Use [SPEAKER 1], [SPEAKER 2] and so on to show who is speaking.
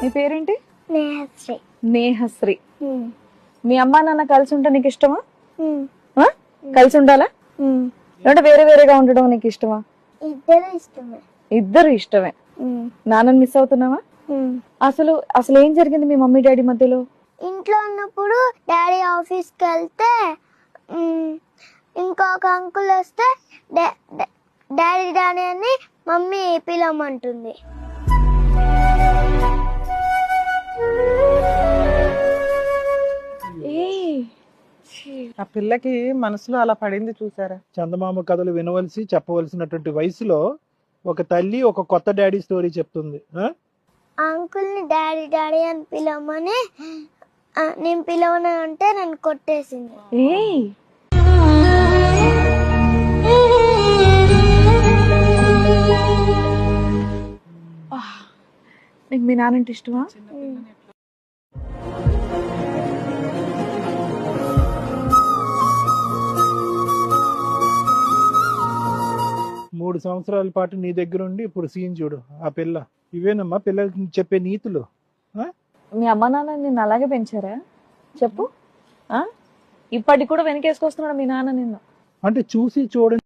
[SPEAKER 1] నీ పేరేంటి?
[SPEAKER 2] నేహశ్రీ.
[SPEAKER 1] నేహశ్రీ. మీ అమ్మా నాన్న కలిసి ఉంటే నీకు ఇష్టమా? కలిసి ఉండాలా? అంటే వేరే వేరేగా ఉండడం నీకు ఇష్టమా?
[SPEAKER 2] ఇద్దరు ఇష్టమే.
[SPEAKER 1] ఇద్దరు ఇష్టమే. నాన్నని మిస్ అవుతున్నావా? అసలు అసలు ఏం జరిగింది మీ మమ్మీ డాడీ మధ్యలో?
[SPEAKER 2] ఇంట్లో ఉన్నప్పుడు డాడీ ఆఫీస్కి వెళ్తే ఇంకొక అంకుల్ వస్తే డాడీ డాడీ అని మమ్మీ పిలవమంటుంది.
[SPEAKER 3] ఆ పిల్లకి మనసులో అలా పడింది చూసారా.
[SPEAKER 4] చందమామ కథలు వినవలసి చెప్పవలసినటువంటి వయసులో ఒక తల్లి ఒక కొత్త డాడీ స్టోరీ చెప్తుంది.
[SPEAKER 2] అంకుల్ ని డాడీ డాడీ అని పిలవమని నేను పిలవను అంటే నన్ను కొట్టేసింది.
[SPEAKER 1] నీకు మీ నాన్నంటే ఇష్టమా?
[SPEAKER 4] మూడు సంవత్సరాల పాటు నీ దగ్గర ఉండి ఇప్పుడు సీన్ చూడు. ఆ పిల్ల ఇవేనమ్మా పిల్లలకి చెప్పే నీతులు.
[SPEAKER 1] మీ అమ్మ నాన్న నిన్ను అలాగే పెంచారా చెప్పు? ఇప్పటికి కూడా వెనకేసుకొస్తున్నాడు మీ నాన్న నిన్ను.
[SPEAKER 4] అంటే చూసి చూడండి